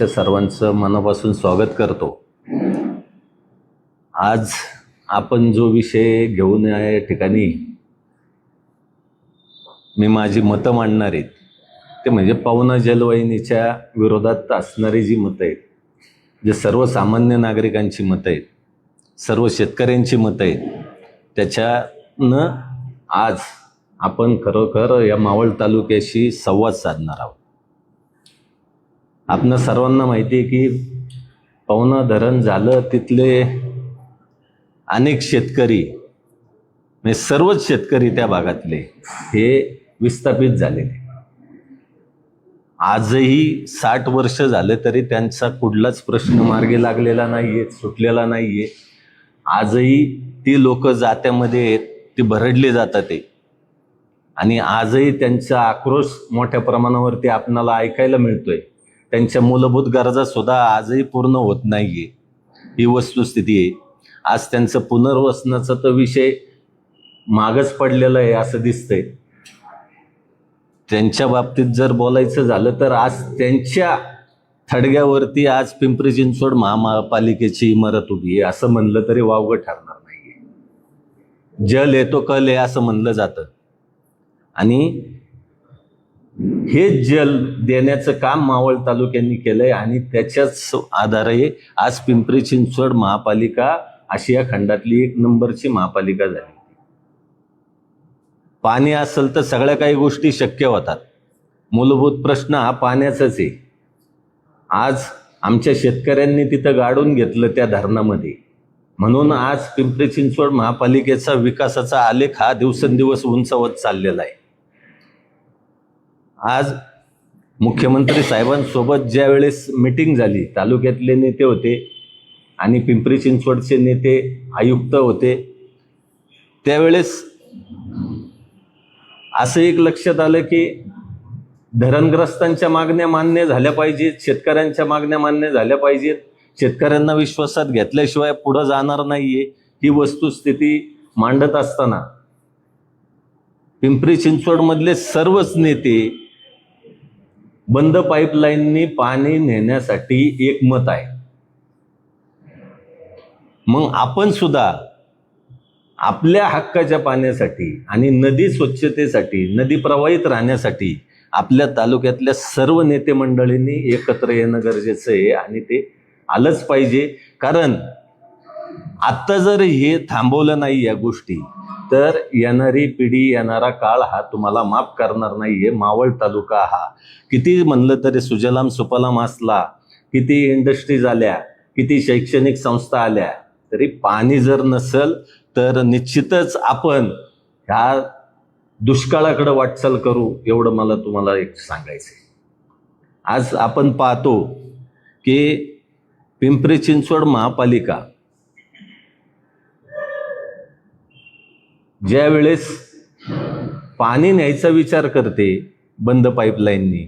तुमच्या सर्वांचं मनापासून स्वागत करतो। आज आपण जो विषय घेऊन या ठिकाणी मी माझी मतं मांडणार आहे ते म्हणजे पवना जलवाहिनीच्या विरोधात असणारी जी मतं आहेत, जे सर्वसामान्य नागरिकांची मतं आहेत, सर्व शेतकऱ्यांची मतं आहेत, त्याच्यानं आज आपण खरोखर या मावळ तालुक्याशी संवाद साधणार आहोत। आपणा सर्वांना माहिती आहे की पवना धरण झालं, तिथले अनेक शेतकरी म्हणजे सर्वच शेतकरी त्या भागातले हे विस्थापित झालेले। आजही 60 वर्ष झाले तरी त्यांचा कुठलाच प्रश्न मार्गी लागलेला नाहीये, सुटलेला नाहीये। आजही ती लोक जात्यामध्ये आहेत, ती भरडली जातात ते, आणि आजही त्यांचा आक्रोश मोठ्या प्रमाणावरती आपणाला ऐकायला मिळतोय। त्यांच्या मूलभूत गरजा सुद्धा आजही पूर्ण होत नाहीये, ही वस्तुस्थिती आहे। आज त्यांचं पुनर्वसनाचा तर विषय मागच पडलेला आहे असं दिसतंय। त्यांच्या बाबतीत जर बोलायचं झालं तर आज त्यांच्या थडग्यावरती आज पिंपरी चिंचवड महापालिकेची इमारत उभी आहे असं म्हणलं तरी वावगं ठरणार नाहीये। जल आहे तो कल आहे असं म्हणलं जातं, आणि हे जल देण्याचं काम मावळ तालुक्यांनी केलंय, आणि त्याच्याच आधारे आज पिंपरी चिंचवड महापालिका आशिया खंडातली 1 नंबरची महापालिका झाली। पाणी असेल तर सगळ्या काही गोष्टी शक्य होतात। मूलभूत प्रश्न हा पाण्याचाच आहे। आज आमच्या शेतकऱ्यांनी तिथं गाडून घेतलं त्या धरणामध्ये, म्हणून आज पिंपरी चिंचवड महापालिकेचा विकासाचा आलेख हा दिवसेंदिवस उंचावत चाललेला आहे। आज मुख्यमंत्री साहेबांसोबत ज्या वेळेस मीटिंग झाली, तालुक्यातले नेते होते आणि पिंपरी चिंचवडचे नेते आयुक्त होते, त्यावेळेस असं एक लक्षात आलं की धरणग्रस्तांच्या मागण्या मान्य झाल्या पाहिजेत, शेतकऱ्यांच्या मागण्या मान्य झाल्या पाहिजेत। शेतकऱ्यांना विश्वासात घेतल्याशिवाय पुढे जाणार नाहीये, ही वस्तुस्थिती मांडत असताना पिंपरी चिंचवड मधले सर्वच नेते बंद पाईपलाईननी पाणी नेण्यासाठी एकमत आहे। मग आपण सुद्धा आपल्या हक्काच्या पाण्यासाठी आणि नदी स्वच्छतेसाठी, नदी प्रवाहित राहण्यासाठी आपल्या तालुक्यातल्या सर्व नेते मंडळींनी एकत्र येणं गरजेचं आहे, आणि ते आलंच पाहिजे। कारण आता जर हे थांबवलं नाही या गोष्टी, तर येणारी पिढी, येणारा काळ हा तुम्हाला माफ करणार नाहीये। मावळ तालुका हा किती म्हणलं तरी सुजलाम सुफलाम असला, किती इंडस्ट्रीज आल्या, किती शैक्षणिक संस्था आल्या, तरी पाणी जर नसेल तर निश्चितच आपण ह्या दुष्काळाकडे वाटचाल करू, एवढं मला तुम्हाला एक सांगायचंय। आज आपण पाहतो की पिंपरी चिंचवड महापालिका ज्या वेळेस पाणी न्यायचा विचार करते बंद पाईपलाईननी,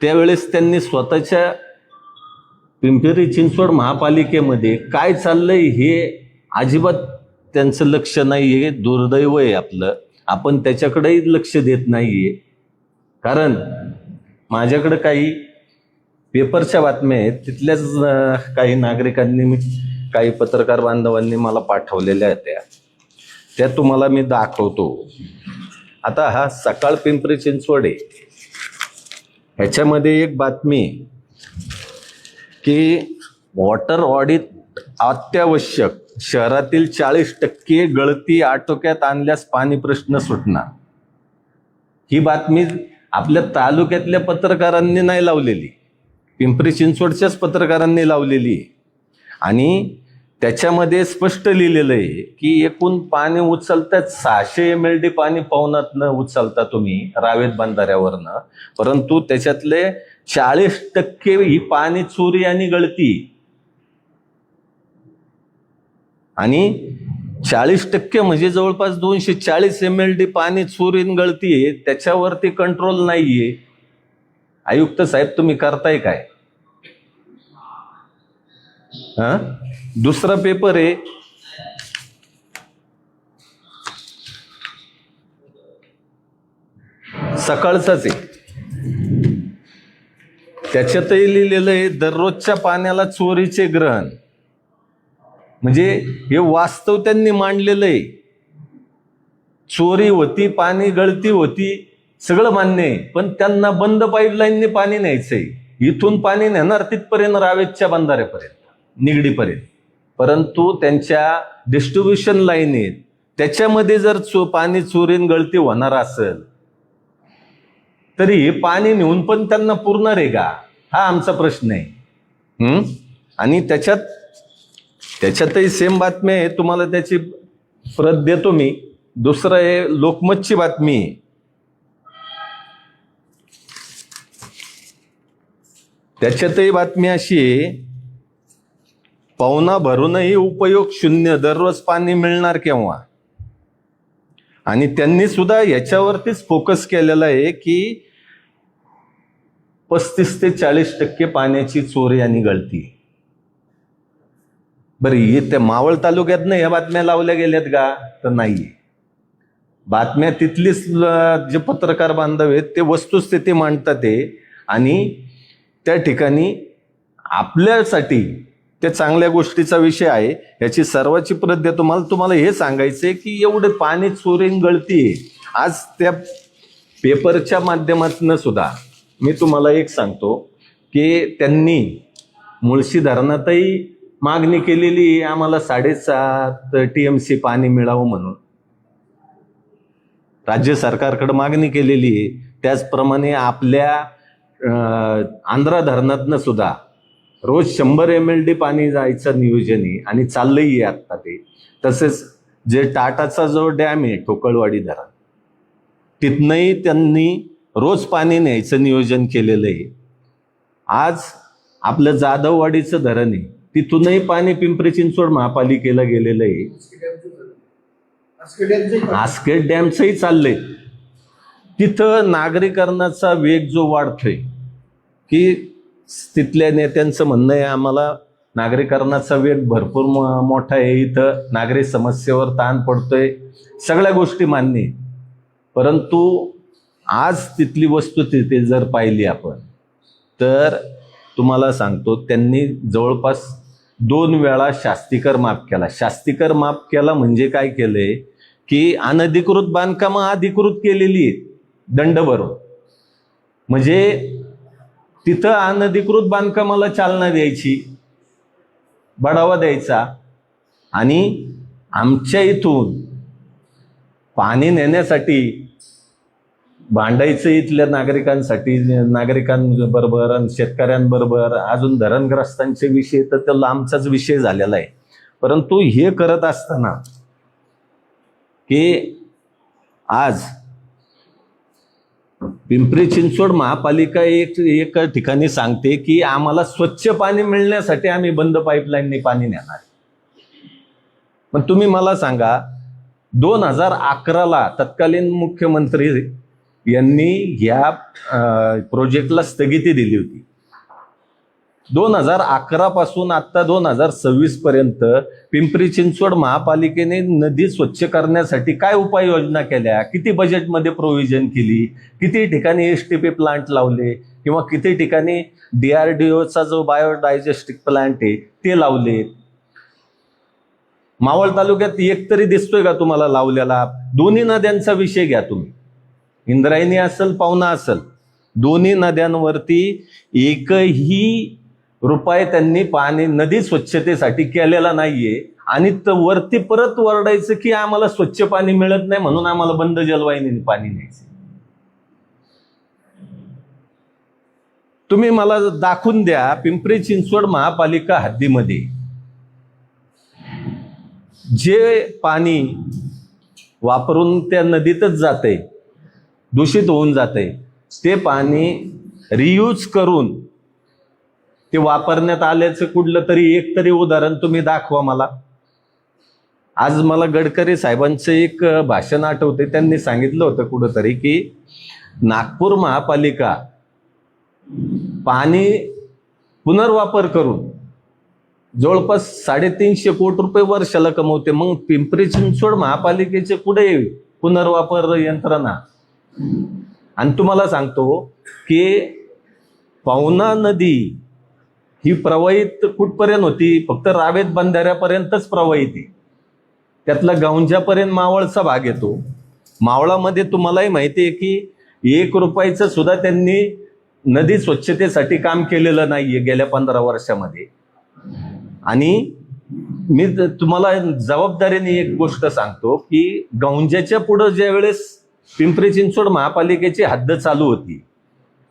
त्यावेळेस त्यांनी स्वतःच्या पिंपरी चिंचवड महापालिकेमध्ये काय चाललंय हे अजिबात त्यांचं लक्ष नाहीये। दुर्दैव आहे आपलं, आपण त्याच्याकडेही लक्ष देत नाहीये। कारण माझ्याकडे काही पेपरच्या बातम्या आहेत, तिथल्याच काही नागरिकांनी, काही पत्रकार बांधवांनी मला पाठवलेल्या आहेत, त्या तुम्हाला मी दाखवतो। आता हा सकाळ पिंपरी चिंचवड आहे, ह्याच्यामध्ये एक बातमी की वॉटर ऑडिट अत्यावश्यक, शहरातील 40% गळती आटोक्यात आणल्यास पाणी प्रश्न सुटणार। ही बातमी आपल्या तालुक्यातल्या पत्रकारांनी नाही लावलेली, पिंपरी चिंचवडच्याच पत्रकारांनी लावलेली, आणि त्याच्यामध्ये स्पष्ट लिहिलेलं आहे की एकूण पाणी उचलतात 600 MLD पाणी पवनातनं उचलता तुम्ही रावेत बंधाऱ्यावरनं, परंतु त्याच्यातले 40% ही पाणी चोरी आणि गळती, आणि 40% म्हणजे जवळपास 240 MLD पाणी चोरीन गळती आहे, त्याच्यावरती कंट्रोल नाहीये। आयुक्त साहेब तुम्ही करताय काय? दुसरा पेपर आहे सकाळचाच आहे, त्याच्यातही लिहिलेलं आहे दररोजच्या पाण्याला चोरीचे ग्रहण. म्हणजे हे वास्तव त्यांनी मांडलेलं आहे. चोरी होती, पाणी गळती होती, सगळं मान्य आहे, पण त्यांना बंद पाईपलाईनने पाणी न्यायचंय. इथून पाणी नेणार तिथपर्यंत रावेतच्या बंधाऱ्यापर्यंत, निगडीपर्यंत. परंतु त्यांच्या डिस्ट्रीब्युशन लाईन आहेत, त्याच्यामध्ये जर पाणी चोरीन गळती होणार असेल तरी हे पाणी नेऊन पण त्यांना पुरणार आहे का, हा आमचा प्रश्न आहे. आणि त्याच्यातही सेम बातमी आहे, तुम्हाला त्याची प्रत देतो मी. दुसरं आहे लोकमतची बातमी. त्याच्यातही बातमी अशी आहे, पाहुणा भरूनही उपयोग शून्य, दररोज पाणी मिळणार केव्हा. आणि त्यांनी सुद्धा याच्यावरतीच फोकस केलेला आहे की 35 ते 40% पाण्याची चोरी आणि गळती. बरं, त्या मावळ तालुक्यातनं ह्या बातम्या लावल्या गेल्यात का, तर नाहीये. बातम्या तिथलीच जे पत्रकार बांधव आहेत ते वस्तुस्थिती मांडतात ते, आणि त्या ठिकाणी आपल्यासाठी ते चांगल्या गोष्टीचा विषय आहे. याची सर्वाची प्रत देतो. तुम्हाला हे सांगायचंय की एवढे पाणी चोरीन गळती आज त्या पेपरच्या माध्यमातून सुद्धा मी तुम्हाला एक सांगतो की त्यांनी मुळशी धरणातही मागणी केलेली, आम्हाला 7.5 TMC पाणी मिळावं म्हणून राज्य सरकारकडे मागणी केलेली आहे. त्याचप्रमाणे आपल्या आंध्रा धरणातनं सुद्धा रोज 100 MLD पाणी जायचं नियोजन आहे आणि चाललंही आहे आत्ता ते. तसेच जे टाटाचा जो डॅम आहे ठोकळवाडी धरण, तिथनंही त्यांनी रोज पाणी न्यायचं नियोजन केलेलं आहे. आज आपलं जाधववाडीचं धरण आहे, तिथूनही पाणी पिंपरी चिंचवड महापालिकेला गेलेलं आहे. आस्केट डॅमचंही चाललंय. तिथं नागरीकरणाचा वेग जो वाढतोय, की तिथल्या नेत्यांचं म्हणणं आहे आम्हाला नागरीकरणाचा वेग भरपूर मोठा आहे, इथं नागरी समस्येवर ताण पडतोय, सगळ्या गोष्टी मान्य आहेत. परंतु आज तिथली वस्तुस्थिती जर पाहिली आपण तर तुम्हाला सांगतो, त्यांनी जवळपास 2 वेळा शास्तीकर माफ केला. शास्तीकर माफ केला म्हणजे काय केलंय की अनधिकृत बांधकामं अधिकृत केलेली आहेत दंड भरून. म्हणजे तिथं अनधिकृत बांधकामाला चालना द्यायची, बढावा द्यायचा, आणि आमच्या इथून पाणी नेण्यासाठी भांडायचं इथल्या नागरिकांसाठी, नागरिकांबरोबर आणि शेतकऱ्यांबरोबर. अजून धरणग्रस्तांचे विषय तर तो लांबचाच विषय झालेला आहे. परंतु हे करत असताना की आज पिंपरी चिंचवड महापालिका एक ठिकाणी सांगते की आम्हाला स्वच्छ पाणी मिळण्यासाठी आम्ही बंद पाईपलाईनने पाणी नेणार. पण तुम्ही मला सांगा, 2011ला तत्कालीन मुख्यमंत्री यांनी या प्रोजेक्टला स्थगिती दिली होती. 2011 पासून आता 2026 पर्यंत पिंपरी चिंचवड महापालिकेने नदी स्वच्छ करण्यासाठी काय उपाययोजना केल्या, किती बजेटमध्ये प्रोव्हिजन केली, किती ठिकाणी STP प्लांट लावले, किंवा किती ठिकाणी DRDOचा जो बायोडायजेस्टिक प्लांट आहे ते लावले. मावळ तालुक्यात एक तरी दिसतोय का तुम्हाला लावलेला? दोन्ही नद्यांचा विषय घ्या तुम्ही, इंद्रायणी असेल, पावना असेल, दोन्ही नद्यांवरती एकही रुपये त्यांनी पाणी नदी स्वच्छतेसाठी केलेला नाहीये. आणि वरती परत वरडायचं की आम्हाला स्वच्छ पाणी मिळत नाही म्हणून आम्हाला बंद जलवाहिनीने पाणी न्यायचं. तुम्ही मला दाखवून द्या पिंपरी चिंचवड महापालिका हद्दीमध्ये जे पाणी वापरून त्या नदीतच जाते, दूषित होऊन जाते, ते पाणी रियूज करून ते वापरण्यात आल्याचं कुठलं तरी एक तरी उदाहरण तुम्ही दाखवा मला. आज मला गडकरी साहेबांचं एक भाषण आठवते. त्यांनी सांगितलं होतं कुठंतरी की नागपूर महापालिका पाणी पुनर्वापर करून जवळपास 350 कोटी रुपये वर्षाला कमवते. मग पिंपरी चिंचवड महापालिकेचे कुठे पुनर्वापर यंत्रणा? आणि तुम्हाला सांगतो की पवना नदी ही प्रवाहित कुठपर्यंत होती? फक्त रावेत बंधाऱ्यापर्यंतच प्रवाहित आहे. त्यातला गौंजापर्यंत मावळचा भाग येतो. मावळामध्ये तुम्हालाही माहिती आहे की 1 रुपयाचं सुद्धा त्यांनी नदी स्वच्छतेसाठी काम केलेलं नाहीये गेल्या 15 वर्षामध्ये. आणि मी तुम्हाला जबाबदारीने एक गोष्ट सांगतो की गौंजाच्या पुढं ज्या वेळेस पिंपरी चिंचवड महापालिकेची हद्द चालू होती,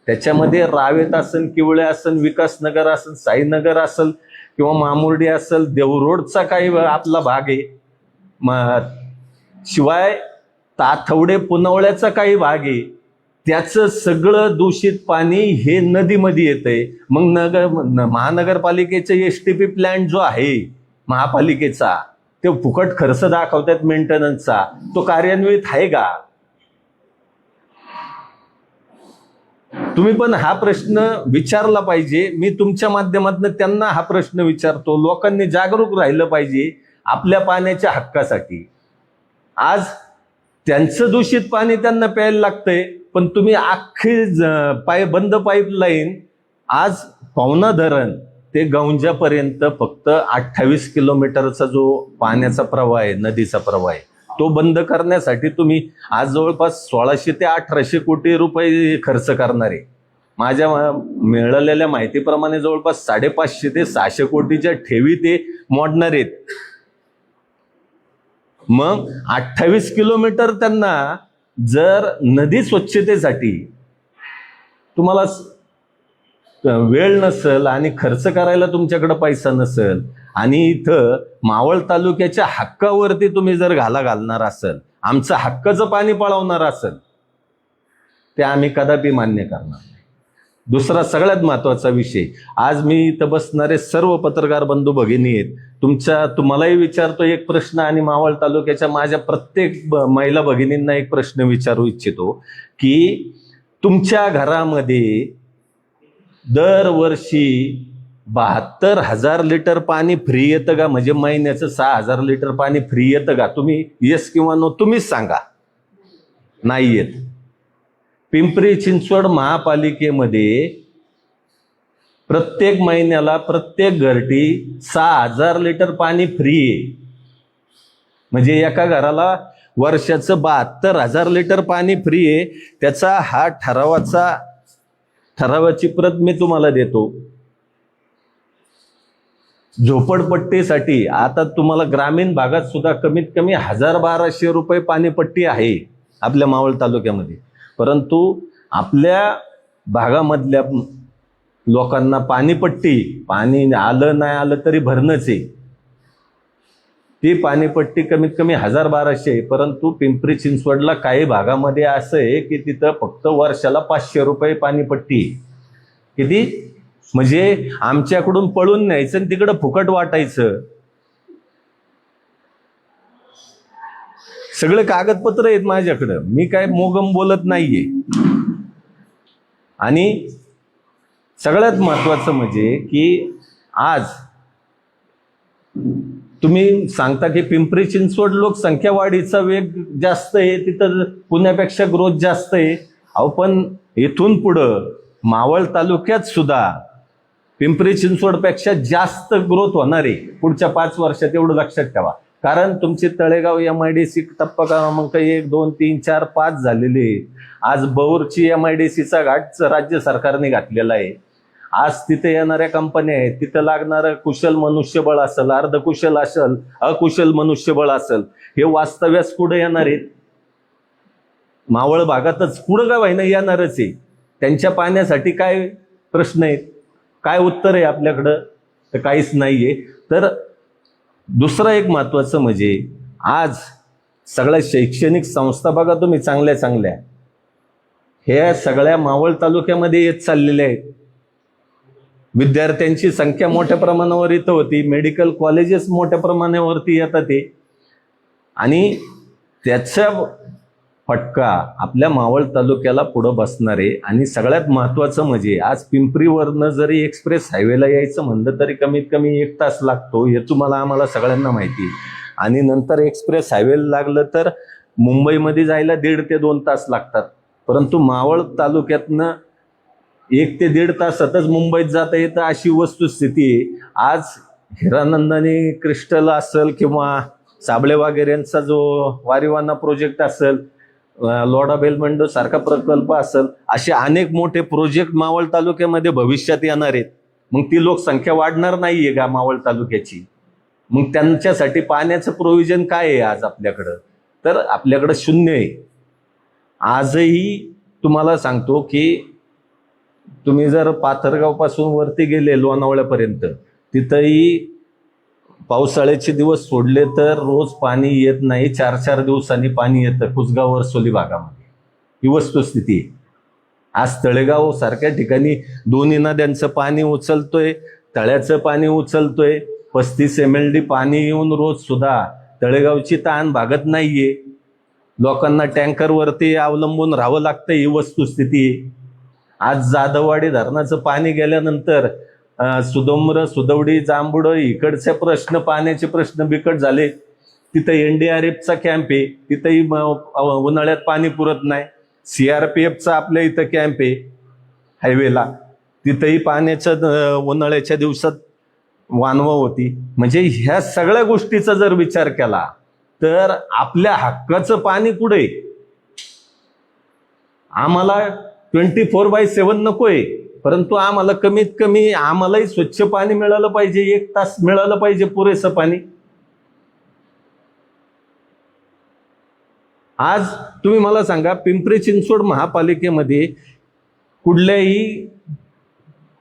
त्याच्यामध्ये रावेत असेल, किवळे असेल, विकासनगर असेल, साईनगर असेल किंवा मामुर्डी असेल, देवरोडचा काही आपला भाग आहे, शिवाय ताथवडे पुनवळ्याचा काही भाग आहे, त्याचं सगळं दूषित पाणी हे नदीमध्ये येतंय. मग महानगरपालिकेचा एसटीपी प्लॅन जो आहे महापालिकेचा, ते फुकट खर्च दाखवतात मेंटेनन्सचा, तो कार्यान्वित आहे का? तुम्ही पण हा प्रश्न विचारला पाहिजे. मी तुमच्या माध्यमातून त्यांना हा प्रश्न विचारतो. लोकांनी जागरूक राहिलं पाहिजे आपल्या पाण्याच्या हक्कासाठी. आज त्यांचं दूषित पाणी त्यांना प्यायला लागतंय, पण तुम्ही अख्खी बंद पाईपलाईन आज पवना धरण ते गौंजापर्यंत फक्त 28 किलोमीटरचा जो पाण्याचा प्रवाह आहे, नदीचा प्रवाह आहे, तो बंद करण्यासाठी तुम्ही आज जवळपास 1600 ते 1800 कोटी रुपये खर्च करणार आहे. माझ्या मिळालेल्या माहितीप्रमाणे जवळपास 550 ते 600 कोटीच्या ठेवी ते मोडणार आहेत. मग 28 किलोमीटर त्यांना जर नदी स्वच्छतेसाठी तुम्हाला वेळ नसेल आणि खर्च करायला तुमच्याकडे पैसा नसेल, आणि इथं मावळ तालुक्याच्या हक्कावरती तुम्ही जर घालणार असेल, आमचं हक्काचं पाणी पळवणार असेल, ते आम्ही कदापि मान्य करणार नाही. दुसरा सगळ्यात महत्वाचा विषय, आज मी इथं बसणारे सर्व पत्रकार बंधू भगिनी आहेत, तुम्हालाही विचारतो एक प्रश्न, आणि मावळ तालुक्याच्या माझ्या प्रत्येक महिला भगिनींना एक प्रश्न विचारू इच्छितो की तुमच्या घरामध्ये दरवर्षी 72,000 लिटर पाणी फ्री येतं का? म्हणजे महिन्याचं 6,000 लिटर पाणी फ्री येतं का? तुम्ही येस किंवा नो तुम्हीच सांगा. नाही येत. पिंपरी चिंचवड महापालिकेमध्ये प्रत्येक महिन्याला प्रत्येक घरटी 6,000 लिटर पाणी फ्री आहे. म्हणजे एका घराला वर्षाचं 72,000 लिटर पाणी फ्री आहे. त्याचा हा ठरावाची प्रत मी तुम्हाला देतो. झोपडपट्टीसाठी आता तुम्हाला ग्रामीण भागात सुद्धा कमीत कमी 1000-1200 रुपये पाणीपट्टी आहे आपल्या मावळ तालुक्यामध्ये, परंतु आपल्या भागामधल्या लोकांना पाणी आलं नाही आलं तरी भरणंच आहे. ती पाणीपट्टी कमीत कमी 1000-1200 आहे. परंतु पिंपरी चिंचवडला काही भागामध्ये असं आहे की तिथं फक्त वर्षाला 500 रुपये पाणीपट्टी. किती? म्हणजे आमच्याकडून पळून न्यायचं आणि तिकडं फुकट वाटायचं. सगळे कागदपत्र आहेत माझ्याकडं, मी काय मोगम बोलत नाहीये. आणि सगळ्यात महत्वाचं म्हणजे की आज तुम्ही सांगता की पिंपरी चिंचवड लोकसंख्या वाढीचा वेग जास्त आहे, तिथं पुण्यापेक्षा ग्रोथ जास्त आहे. अहो पण इथून पुढं मावळ तालुक्यात सुद्धा पिंपरी चिंचवडपेक्षा जास्त ग्रोथ होणार आहे पुढच्या 5 वर्षात, एवढं लक्षात ठेवा. कारण तुमचे तळेगाव MIDC टप्पा क्रमांक 1, 2, 3, 4, 5 झालेले. आज बौरची MIDCचा घाट राज्य सरकारने घातलेला आहे. आज तिथे येणाऱ्या कंपन्या आहेत, तिथं लागणारं कुशल मनुष्यबळ असेल, अर्धकुशल असेल, अकुशल मनुष्यबळ असेल, हे वास्तव्यास पुढे येणार आहेत. मावळ भागातच पुढं का व्हायना येणारच आहे. त्यांच्या पाण्यासाठी काय प्रश्न आहेत? काय उत्तर आहे आपल्याकडं? तर काहीच नाहीये. तर दुसरं एक महत्वाचं म्हणजे आज सगळ्या शैक्षणिक संस्था बघा तुम्ही, चांगल्या चांगल्या हे सगळ्या मावळ तालुक्यामध्ये येत चाललेल्या आहेत. विद्यार्थ्यांची संख्या मोठ्या प्रमाणावर इथं होती, मेडिकल कॉलेजेस मोठ्या प्रमाणावरती येतात ते, आणि त्याचा फटका आपल्या मावळ तालुक्याला पुढं बसणार आहे. आणि सगळ्यात महत्वाचं म्हणजे आज पिंपरीवरनं जरी एक्सप्रेस हायवेला यायचं म्हणलं तरी कमीत कमी 1 तास लागतो, हे तुम्हाला आम्हाला सगळ्यांना माहिती. आणि नंतर एक्सप्रेस हायवेला लागलं तर मुंबईमध्ये जायला 1.5 ते 2 तास लागतात. परंतु मावळ तालुक्यातनं 1 ते 1.5 तासातच मुंबईत जाता येतं अशी वस्तुस्थिती आहे. आज हिरानंदानी क्रिस्टल असेल किंवा साबळे वगैरेंचा जो वारीवाना प्रोजेक्ट असेल, लोढा बेलमंडो सारखा प्रकल्प असेल, असे अनेक मोठे प्रोजेक्ट मावळ तालुक्यामध्ये भविष्यात येणार आहेत. मग ती लोकसंख्या वाढणार नाहीये का मावळ तालुक्याची? मग त्यांच्यासाठी पाण्याचं प्रोव्हिजन काय आहे आज आपल्याकडं? तर आपल्याकडं शून्य आहे. आजही तुम्हाला सांगतो की तुम्ही जर पाथरगाव पासून वरती गेले लोणावळ्यापर्यंत, तिथंही पावसाळ्याचे दिवस सोडले तर रोज पाणी येत नाही. 4-4 दिवसांनी पाणी येतं कुसगाव वरसोली भागामध्ये. ही वस्तुस्थिती आहे. आज तळेगाव सारख्या ठिकाणी दोन्ही नद्यांचं पाणी उचलतोय, तळ्याचं पाणी उचलतोय. 35 MLD पाणी येऊन रोज सुद्धा तळेगावची ताण भागत नाहीये. लोकांना टँकरवरती अवलंबून राहावं लागतं. ही वस्तुस्थिती आहे. आज जाधववाडी धरणाचं पाणी गेल्यानंतर सुदोम्र, सुदवडी, जांभुड इकडचे प्रश्न, पाण्याचे प्रश्न बिकट झाले. तिथं NDRFचा कॅम्प आहे, तिथंही उन्हाळ्यात पाणी पुरत नाही. CRPFचा आपल्या इथं कॅम्प आहे हायवेला, तिथंही पाण्याचं उन्हाळ्याच्या दिवसात वानवा होती. म्हणजे ह्या सगळ्या गोष्टीचा जर विचार केला तर आपल्या हक्काचं पाणी कुठे? आम्हाला 24/7 नकोय, परंतु आम्हाला कमीत कमी आम्हालाही स्वच्छ पाणी मिळालं पाहिजे. 1 तास मिळालं पाहिजे पुरेसं पाणी. आज तुम्ही मला सांगा, पिंपरी चिंचवड महापालिकेमध्ये कुठल्याही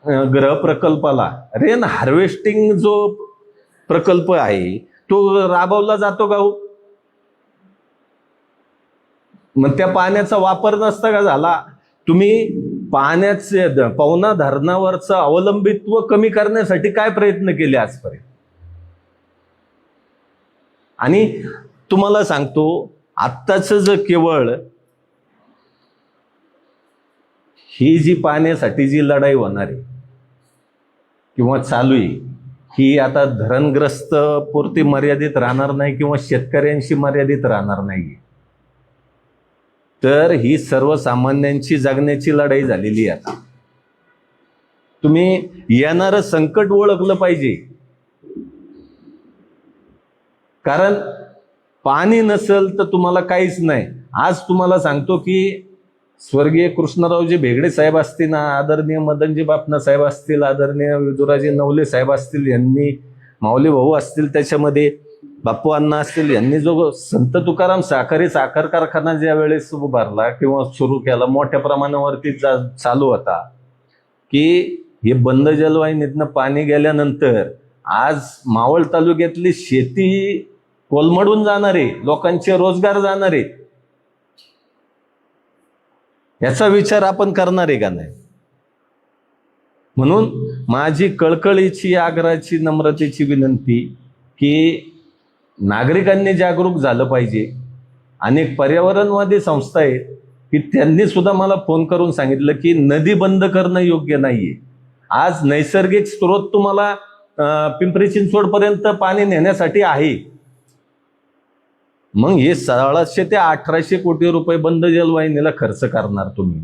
गृह प्रकल्पाला रेन हार्वेस्टिंग जो प्रकल्प आहे तो राबवला जातो का हो? मग त्या पाण्याचा वापर नसता का झाला? तुम्ही पाण्याचे पवना धरणावरचं अवलंबित्व कमी करण्यासाठी काय प्रयत्न केले आजपर्यंत? आणि तुम्हाला सांगतो, आत्ताच जर केवळ ही जी पाण्यासाठी जी लढाई होणार आहे किंवा चालू आहे, ही आता धरणग्रस्त पुरती मर्यादित राहणार नाही किंवा शेतकऱ्यांशी मर्यादित राहणार नाही, तर ही सर्वसामान्यांची जगण्याची लढाई झालेली आहे. आता तुम्ही येणारं संकट ओळखलं पाहिजे. कारण पाणी नसेल तर तुम्हाला काहीच नाही. आज तुम्हाला सांगतो की स्वर्गीय कृष्णरावजी भेगडे साहेब असतील, आदरणीय मदनजी बापना साहेब असतील, आदरणीय विदुराजी नवले साहेब असतील, यांनी माऊली भाऊ असतील, त्याच्यामध्ये बाप्पू अण्णा असतील, यांनी जो संत तुकाराम सहकारी साखर कारखाना ज्या वेळेस उभारला किंवा सुरू केला, मोठ्या प्रमाणावरती चालू होता, की हे बंद जलवाहिनीतनं पाणी गेल्यानंतर आज मावळ तालुक्यातली शेती कोलमडून जाणारे, लोकांचे रोजगार जाणारे, याचा विचार आपण करणार आहे का नाही? म्हणून माझी कळकळीची, आग्रहाची, नम्रतेची विनंती की नागरिकांनी जागरूक झालं पाहिजे. अनेक पर्यावरणवादी संस्था आहेत की त्यांनी सुद्धा मला फोन करून सांगितलं की नदी बंद करणं योग्य नाहीये. आज नैसर्गिक स्रोत तुम्हाला पिंपरी चिंचवड पर्यंत पाणी नेण्यासाठी आहे. मग हे 1600 ते 1800 कोटी रुपये बंद जलवाहिनीला खर्च करणार तुम्ही,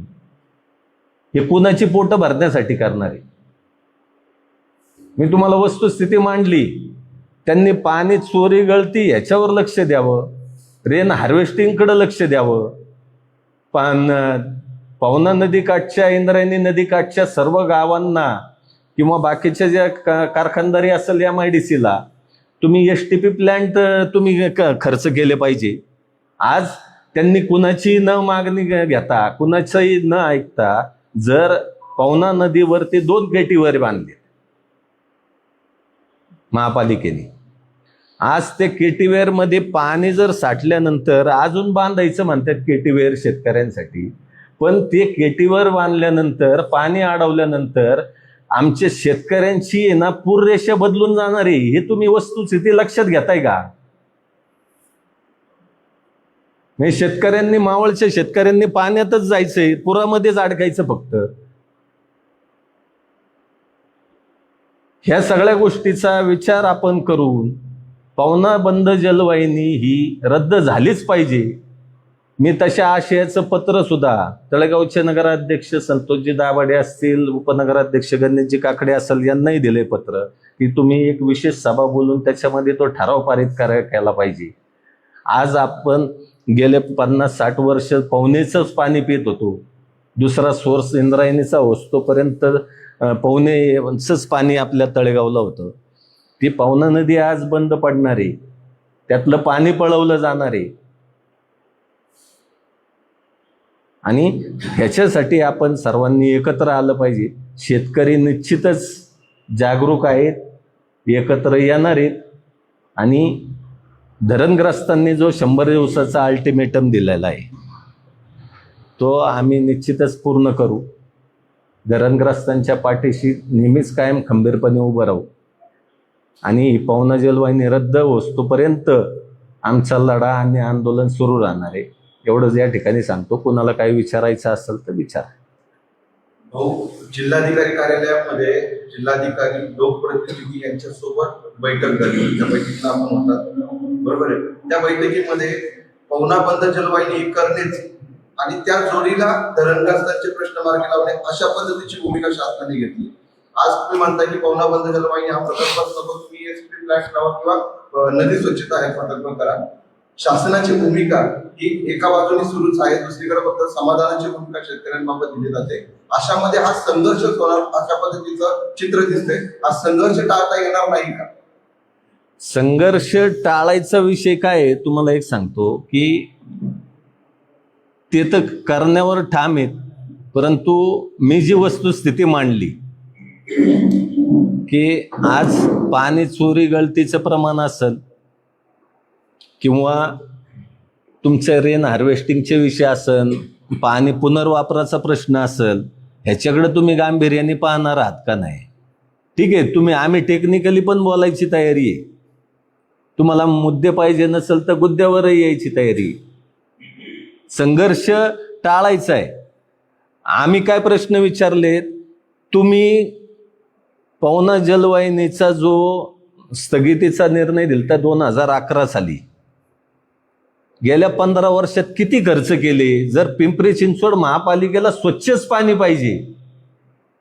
हे कुणाची पोट भरण्यासाठी करणार आहे? मी तुम्हाला वस्तुस्थिती मांडली. त्यांनी पाणी चोरी गळती याच्यावर लक्ष द्यावं, रेन हार्वेस्टिंगकडे लक्ष द्यावं. पवना नदीकाठच्या, इंद्रायणी नदीकाठच्या सर्व गावांना किंवा बाकीच्या ज्या कारखानदारी असेल MIDCला तुम्ही STP प्लॅन्ट तुम्ही खर्च केले पाहिजे. आज त्यांनी कुणाची न मागणी घेता, कुणाचंही न ऐकता जर पवना नदीवरती 2 केटीवेर बांधले महापालिकेने, आज ते केटीवेर मध्ये पाणी जर साठल्यानंतर अजून बांधायचं म्हणतात केटीवेर शेतकऱ्यांसाठी, पण ते केटीवेर बांधल्यानंतर, पाणी अडवल्यानंतर आमच्या शेतकऱ्यांची ना पूररेषा बदलून जाणार आहे. हे तुम्ही वस्तुस्थिती लक्षात घेताय का? म्हणजे शेतकऱ्यांनी, मावळच्या शेतकऱ्यांनी पाण्यातच जायचंय, पुरामध्येच अडकायचं फक्त. ह्या सगळ्या गोष्टीचा विचार आपण करून पवना बंद जलवाहिनी ही रद्द झालीच पाहिजे. मी तशा आशयाचं पत्र सुद्धा तळेगावचे नगराध्यक्ष संतोषजी दाभाडे असतील, उपनगराध्यक्ष गणेशजी काकडे असेल यांनाही दिले पत्र की तुम्ही एक विशेष सभा बोलून त्याच्यामध्ये तो ठराव पारित केला पाहिजे. आज आपण गेले 50-60 वर्ष पवनेचंच पाणी पित होतो. दुसरा सोर्स इंद्रायणीचा तोपर्यंत पवनेचंच पाणी आपल्या तळेगावला होतं. ती पवना नदी आज बंद पडणार आहे, त्यातलं पाणी पळवलं जाणार आहे. आणि ह्याच्यासाठी आपण सर्वांनी एकत्र आलं पाहिजे. शेतकरी निश्चितच जागरूक आहेत, एकत्र येणार आहेत. आणि धरणग्रस्तांनी जो 100 दिवसाचा अल्टिमेटम दिलेला आहे तो आम्ही निश्चितच पूर्ण करू. धरणग्रस्तांच्या पाठीशी नेहमीच कायम खंबीरपणे उभं राहू. आणि पवना जलवाहिनी रद्द होतोपर्यंत आमचा लढा आणि आंदोलन सुरू राहणार आहे. एवढंच या ठिकाणी सांगतो. कुणाला काही विचारायचं असेल तर विचारा. जिल्हाधिकारी कार्यालयामध्ये जिल्हाधिकारी लोकप्रतिनिधी यांच्यासोबत बैठक झाली. त्या बैठकीला आपण होतात, बरोबर आहे. त्या बैठकीमध्ये पवना बंद जलवाहिनी करणेच आणि त्या जोडीला धरणग्रस्तांचे प्रश्न मार्गी लावणे अशा पद्धतीची भूमिका शासनाने घेतली. आज तुम्ही म्हणताय की पवना बंद जलवाहिनी हा प्रकल्पच नको, तुम्ही एसपी प्लॅन्ट लावा किंवा नदी स्वच्छता हे प्रकल्प करा. शासनाची भूमिका ही एका बाजूने सुरूच आहे, दुसरीकडे फक्त समाधानाची भूमिका शेतकऱ्यांबाबत दिली जाते. अशामध्ये हा संघर्ष होणार अशा पद्धतीचं चित्र दिसतंय. हा संघर्ष टाळता येणार नाही का? संघर्ष टाळायचा विषय काय आहे तुम्हाला एक सांगतो की ते तर करण्यावर ठाम आहेत. परंतु मी जी वस्तुस्थिती मांडली की आज पाणी चोरी गळतीचं प्रमाण असेल किंवा तुमचे रेन हार्वेस्टिंगचे विषय असेल, पाणी पुनर्वापराचा प्रश्न असेल, ह्याच्याकडे तुम्ही गांभीर्याने पाहणार आहात का नाही? ठीक आहे, आम्ही टेक्निकली पण बोलायची तयारी आहे. तुम्हाला मुद्दे पाहिजे नसेल तर गुद्द्यावरही यायची तयारी. संघर्ष टाळायचा आहे. आम्ही काय प्रश्न विचारलेत, तुम्ही पवना जलवाहिनीचा जो स्थगितीचा निर्णय दिलता 2011 साली, गेल्या 15 वर्षात किती खर्च केले? जर पिंपरी चिंचवड महापालिकेला स्वच्छच पाणी पाहिजे,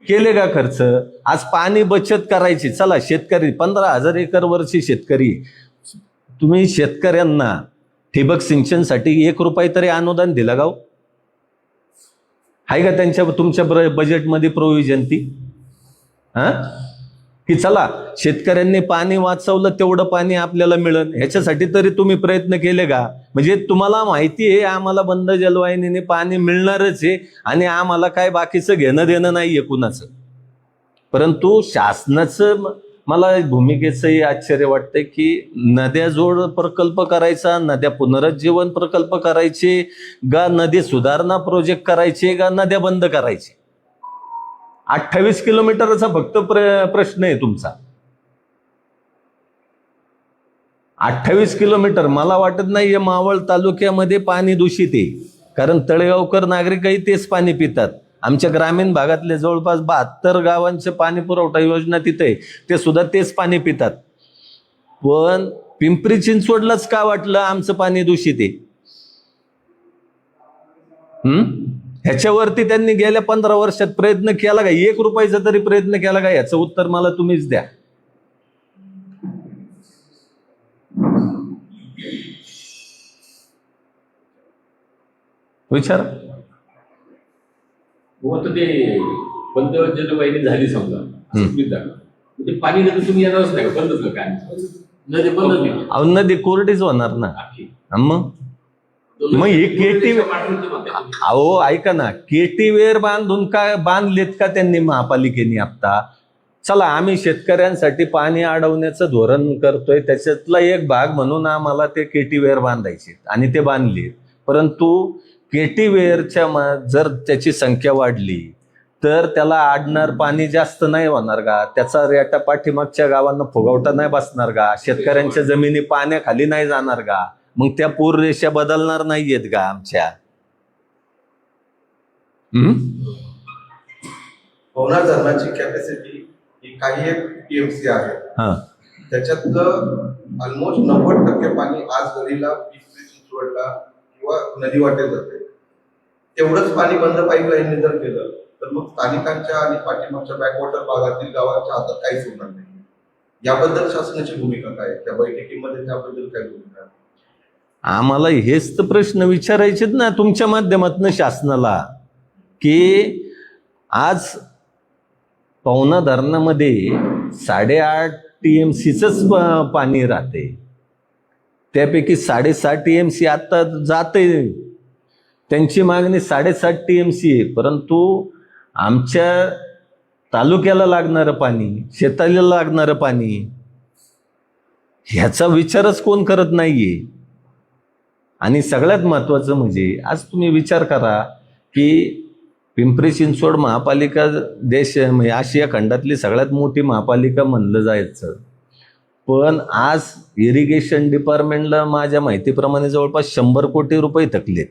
केले का खर्च? आज पाणी बचत करायची. चला, शेतकरी 15,000 एकरवरची शेतकरी, तुम्ही शेतकऱ्यांना ठिबक सिंचनसाठी 1 रुपया तरी अनुदान दिलं गाव आहे का तुमच्या बजेटमध्ये प्रोव्हिजन ती? की चला शेतकऱ्यांनी पाणी वाचवलं, तेवढं पाणी आपल्याला मिळेल ह्याच्यासाठी तरी तुम्ही प्रयत्न केले का? म्हणजे तुम्हाला माहिती आहे आम्हाला बंद जलवाहिनीने पाणी मिळणारच आहे आणि आम्हाला काय बाकीचं घेणं देणं नाहीये कुणाचं. परंतु शासनाचं मला भूमिकेचंही आश्चर्य वाटतंय की नद्या जोड प्रकल्प करायचा, नद्या पुनरुज्जीवन प्रकल्प करायचे का, नदी सुधारणा प्रोजेक्ट करायचे का, नद्या बंद करायचे? 28 किलोमीटरचा फक्त प्रश्न आहे तुमचा. 28 किलोमीटर. मला वाटत नाही मावळ तालुक्यामध्ये पाणी दूषित आहे, कारण तळेगावकर नागरिकही तेच पाणी पितात. आमच्या ग्रामीण भागातले जवळपास 72 गावांचे पाणी पुरवठा योजना तिथे, ते सुद्धा तेच पाणी पितात. पण पिंपरी चिंचवडलाच का वाटलं आमचं पाणी दूषित आहे? ह्याच्यावरती त्यांनी गेल्या 15 वर्षात प्रयत्न केला का? 1 रुपयाचा तरी प्रयत्न केला का? याचं उत्तर मला तुम्हीच द्या. विचार. ते बंद जलवाहिनी झाली समजा, म्हणजे पाणी नदी तुम्ही येणारच नाही का? बंदच काय? नदी बंदच नाही. नदी कोरडीच होणार ना. मग हे अहो ऐका ना, केटीवेर बांधून काय बांधलेत का त्यांनी महापालिकेने आता? चला, आम्ही शेतकऱ्यांसाठी पाणी अडवण्याचं धोरण करतोय, त्याच्यातला एक भाग म्हणून आम्हाला ते केटीवेर बांधायचे आणि ते बांधले. परंतु केटीवेरच्या जर त्याची संख्या वाढली तर त्याला आडणार पाणी जास्त नाही होणार का? त्याचा रेटा पाठीमागच्या गावांना फुगवटा नाही बसणार का? शेतकऱ्यांच्या जमिनी पाण्याखाली नाही जाणार का? मग त्या पूर रेषा बदलणार नाहीयेत का आमच्या? पवना धरणाची कॅपॅसिटी ही काही एक टीएमसी आहे. त्याच्यातलं ऑलमोस्ट 90% पाणी आज घडीला पिंपरी चिंचवडला किंवा नदी वाटेल जाते, तेवढंच पाणी बंद पाईपलाईनने जर केलं तर मग स्थानिकांच्या आणि पाठीमागच्या बॅकवॉटर भागातील गावांच्या हातात काहीच होणार नाही. याबद्दल शासनाची भूमिका काय? त्या बैठकीमध्ये त्याबद्दल काय भूमिका आहे? आम्हाला हेच तर प्रश्न विचारायचेत ना तुमच्या माध्यमातून शासनाला, की आज पवना धरणामध्ये 8.5 TMCच पाणी राहते, त्यापैकी 7.5 TMC आता जाते. त्यांची मागणी 7.5 TMC आहे, परंतु आमच्या तालुक्याला लागणारं पाणी, शेताला लागणारं पाणी, ह्याचा विचारच कोण करत नाहीये. आणि सगळ्यात महत्त्वाचं म्हणजे आज तुम्ही विचार करा की पिंपरी चिंचवड महापालिका देश म्हणजे आशिया खंडातली सगळ्यात मोठी महापालिका म्हणलं जायचं, पण आज इरिगेशन डिपार्टमेंटला माझ्या माहितीप्रमाणे जवळपास 100 कोटी रुपये थकलेत.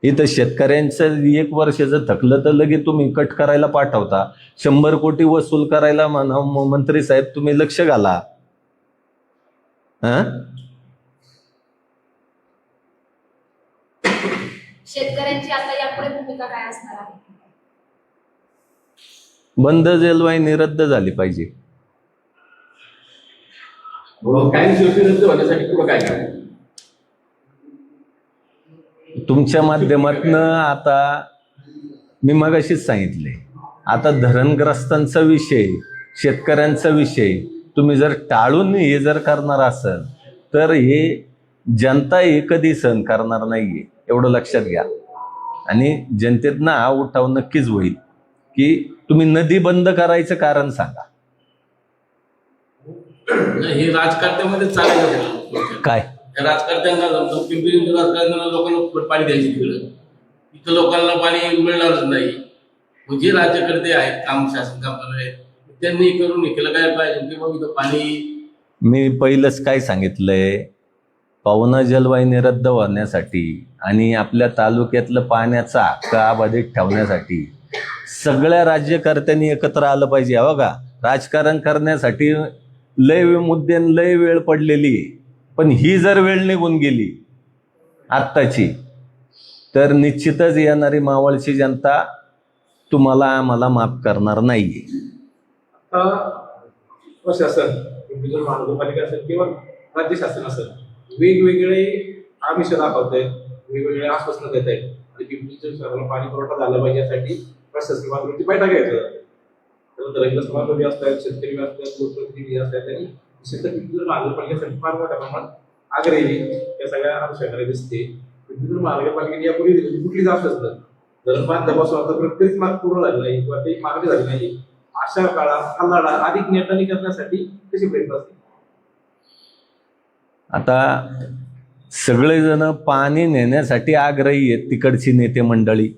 इथं शेतकऱ्यांचं 1 वर्ष जर थकलं तर लगेच तुम्ही कट करायला पाठवता. 100 कोटी वसूल करायला म्हणा मंत्री साहेब तुम्ही लक्ष घाला. शेतकऱ्यांची आता यापुढे भूमिका काय असणार आहे? बंद जलवाहिनी रद्द झाली पाहिजे. कायमस्वरूपी रद्द होण्यासाठी पुढे काय करायचं? तुमच्या माध्यमातनं आता मी मगाशीच सांगितले, आता धरणग्रस्तांचा विषय, शेतकऱ्यांचा विषय तुम्ही जर टाळून हे जर करणार असाल तर हे जनता हे कधी सहन करणार नाहीये, एवढं लक्षात घ्या. आणि जनतेतनं हा उठाव नक्कीच होईल की तुम्ही नदी बंद करायचं कारण सांगा. हे राजकारण्यामध्ये चालायचं काय राजकारत्यांना पिंपरी राजकारण्यांना लोकांना पाणी द्यायची तिकडं, इथं लोकांना पाणी मिळणारच नाही. म्हणजे राज्यकर्ते आहेत, काम शासन काम करणारे, त्यांनी करून हे केलं काय पाहिजे की मग इथं पाणी. मी पहिलंच काय सांगितलंय, पवना जलवाहिनी रद्द होण्यासाठी आणि आपल्या तालुक्यातलं पाण्याचा हक्क अबाधित ठेवण्यासाठी सगळ्या राज्यकर्त्यांनी एकत्र आलं पाहिजे. बघा, राजकारण करण्यासाठी लय मुद्दे लय वेळ पडलेली आहे, पण ही जर वेळ निघून गेली आत्ताची तर निश्चितच येणारी मावळची जनता तुम्हाला आम्हाला माफ करणार नाहीये. प्रशासन, महानगरपालिका असेल किंवा राज्य शासन असेल, वेगवेगळे आमिष दाखवत आहेत, वेगवेगळे आश्वासनं देत आहेत. आणि पिंपरी चिंचवडला पाणी पुरवठा झाला पाहिजे यासाठी प्रशासकीय पातळीवरती बैठका घ्यायचं. धरणग्रस्त बांधव असतात, शेतकरी असतात, लोकप्रतिनिधी असतात, आणि पिंपरी महानगरपालिकेसाठी फार मोठ्या प्रमाणात आग्रही या सगळ्या अनुषंगाने दिसते. पिंपरी महानगरपालिकेने यापूर्वी दिलेली कुठलीच आश्वासनं धरण बांधल्यापासून आता तरीच मार्ग पूर्ण झाली नाही किंवा ते मागणी झाली नाही. अशा काळात हा लढा अधिक नेटाने करण्यासाठी कशी प्रयत्न असतील? आता सगळेजण पाणी नेण्यासाठी आग्रही आहेत तिकडची नेते मंडळी,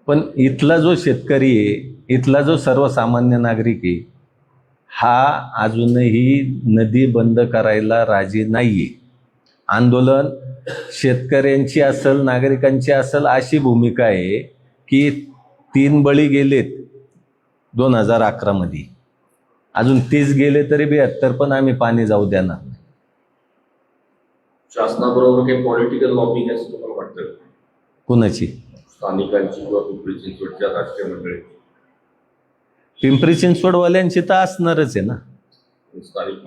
पण इथला जो शेतकरी आहे, इथला जो सर्वसामान्य नागरिक आहे, हा अजूनही नदी बंद करायला राजी नाहीये. आंदोलन शेतकऱ्यांची असेल, नागरिकांची असेल, अशी भूमिका आहे की 3 बळी गेलेत 2011 मध्ये, अजून 30 गेले तरी 72 पण आम्ही पाणी जाऊ देणार नाही. शासनाबरोबर काही पॉलिटिकल लॉबिंग असं तुम्हाला वाटतं? कुणाची? स्थानिकांची किंवा पिंपरी चिंचवडच्या राजकीय मंडळी? पिंपरी चिंचवडवाल्यांची तर असणारच आहे ना. स्थानिक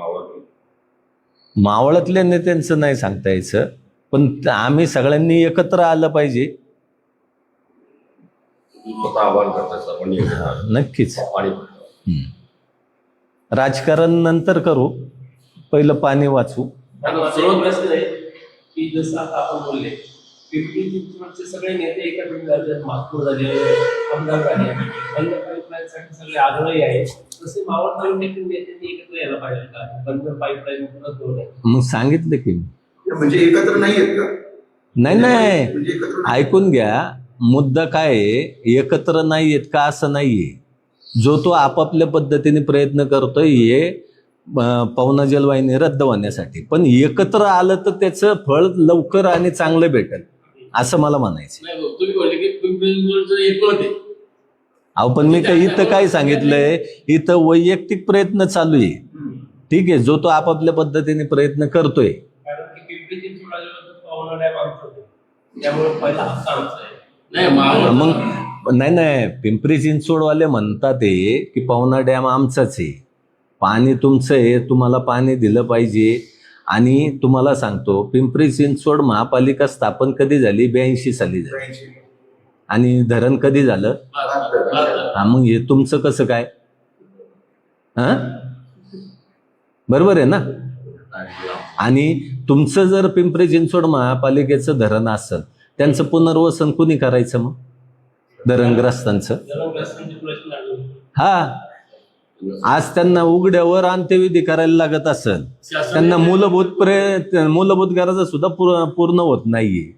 मावळातल्या नेत्यांचं नाही सांगता यायचं, पण आम्ही सगळ्यांनी एकत्र आलं पाहिजे. स्वतः आवाहन करतात सर्वांनी नक्कीच. पाणी राजकारण नंतर करू, पहिलं पाणी वाचू. सर्वात जास्त आहे की जसं आता आपण बोलले, पिंपरी चिंचवडचे सगळे नेते एका बिंदूवर मागपूर झाले, आमदार झाले, बंद पाईपलाईनसाठी सगळे आग्रही आहेत. तसे मावळ तालुक्यातील नेत्यांनी एकत्र यायला पाहिजे का? बंद पाईपलाईन मग सांगितलं की म्हणजे एकत्र नाही आहेत का? नाही म्हणजे एकत्र ऐकून घ्या, मुद्दा काय आहे, एकत्र नाही आहेत का असं नाहीये. जो तो आपापल्या पद्धतीने प्रयत्न करतोय हे पवना जलवाहिनी रद्द होण्यासाठी, पण एकत्र आलं तर त्याचं फळ लवकर आणि चांगलं भेटेल असं मला म्हणायचं. नाही. तुम्ही बोलले की पिंपरी चिंचवडचं एकमत आहे. अहो, पण मी इथं काय सांगितलंय, इथं वैयक्तिक प्रयत्न चालू आहे. ठीक आहे, जो तो आपापल्या पद्धतीने प्रयत्न करतोय. कारण की पिंपरी चिंचवड पवना डॅम आमचं होतं. त्यामुळे पहिला हप्ता आमचा आहे. नाही मावळ मग नाही पिंपरी चिंचवडवाले म्हणतात ते की पवना डॅम आमचाच आहे, पाणी तुमचं आहे, तुम्हाला पाणी दिलं पाहिजे. आणि तुम्हाला सांगतो पिंपरी चिंचवड महापालिका स्थापन कधी झाली? 82 साली झाली. 83. आणि धरण कधी झालं? हा, मग हे तुमचं कसं काय? हा, बरोबर आहे ना? आणि तुमचं जर पिंपरी चिंचवड महापालिकेचं धरण असेल, त्यांचं पुनर्वसन कुणी करायचं मग धरणग्रस्तांचं? धरणग्रस्तांचे प्रश्न आले. हा, आज त्यांना उघड्यावर अंत्यविधी करायला लागत असेल, त्यांना मूलभूत गरजा सुद्धा पूर्ण होत नाहीये.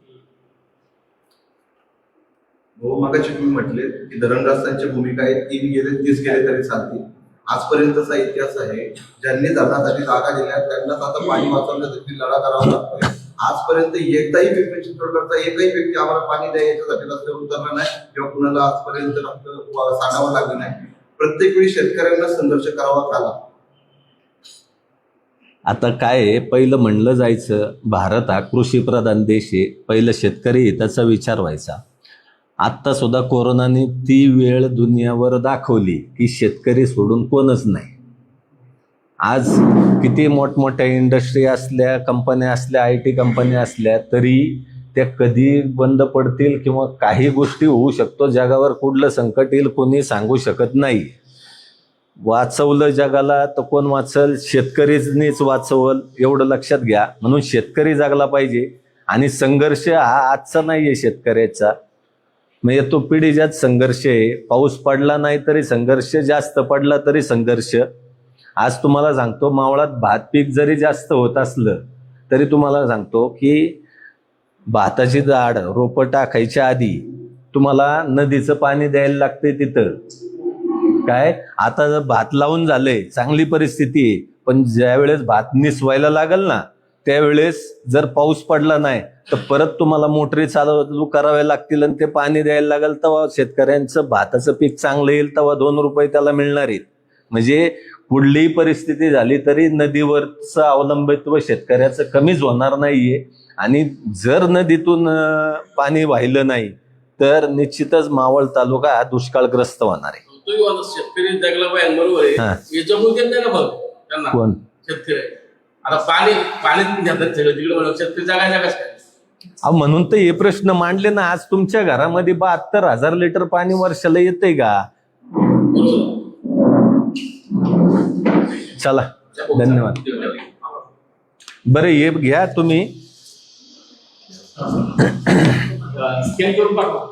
भाऊ मगाशी तुम्ही म्हटले की धरणग्रस्तांची भूमिका आहे 3 गेले 30 गेले तरी चालतील. आजपर्यंतचा इतिहास आहे, ज्यांनी धरणासाठी जागा दिल्या त्यांनाच आता पाणी वाचवण्यासाठी लढा करावा लागतोय. आजपर्यंत एकदाही पिंपरी चिंचवडकरचा एकही व्यक्ती आम्हाला पाणी द्या याच्यासाठी रस्त्यावर उतरला नाही किंवा कुणाला आजपर्यंत सांगावं लागलं नाही. प्रत्येक वेळी शेतकऱ्यांना संघर्ष करावा लागला. आता काय आहे, पहिलं म्हणलं जायचं भारत हा कृषीप्रधान देश आहे, पहिलं शेतकरी हिताचा विचार व्हायचा. आत्ता सुद्धा कोरोनाने ती वेळ दुनियावर दाखवली की शेतकरी सोडून कोणच नाही. आज किती मोठमोठ्या इंडस्ट्री असल्या, कंपन्या असल्या, IT कंपन्या असल्या, तरी त्या कधी बंद पडतील किंवा काही गोष्टी होऊ शकतो. जगावर कुठलं संकट येईल कोणी सांगू शकत नाही. वाचवलं जगाला तर कोण वाचल? शेतकरीच वाचवल, एवढं लक्षात घ्या. म्हणून शेतकरी जागला पाहिजे. आणि संघर्ष हा आजचा नाही आहे शेतकऱ्याचा, म्हणजे तो पिढीजात संघर्ष आहे. पाऊस पडला नाही तरी संघर्ष, जास्त पडला तरी संघर्ष. आज तुम्हाला सांगतो, मावळात भात पीक जरी जास्त होत असलं तरी तुम्हाला सांगतो की भाताची झाड रोपं टाकायच्या आधी तुम्हाला नदीचं पाणी द्यायला लागते तिथं. काय आता जर भात लावून झालंय, चांगली परिस्थिती आहे, पण ज्या वेळेस भात निसवायला लागल ना, त्यावेळेस जर पाऊस पडला नाही तर परत तुम्हाला मोटरी चालू कराव्या लागतील आणि ते पाणी द्यायला लागेल. तेव्हा शेतकऱ्यांचं भाताचं पीक चांगलं येईल, तेव्हा 2 रुपये त्याला मिळणार आहेत. म्हणजे कुठलीही परिस्थिती झाली तरी नदीवरचं अवलंबित्व शेतकऱ्याचं कमीच होणार नाहीये. आणि जर नदीतून पाणी वाहिलं नाही तर निश्चितच मावळ तालुका हा दुष्काळग्रस्त होणार आहे. शेतकरी जगला पाहिजे, बरोबर आहे. हा. याच्यामुळे त्यांना ना बघ त्यांना कोण शेतकरी आता पाणी घेतात सगळं तिकडे म्हणून शेतकरी जगायचा कसं? म्हणून तर हे प्रश्न मांडले ना. आज तुमच्या घरामध्ये 72,000 लिटर पाणी वर्षाला येतंय का? चला, धन्यवाद. बरं, हे घ्या तुम्ही. स्कॅन करून पाठवा.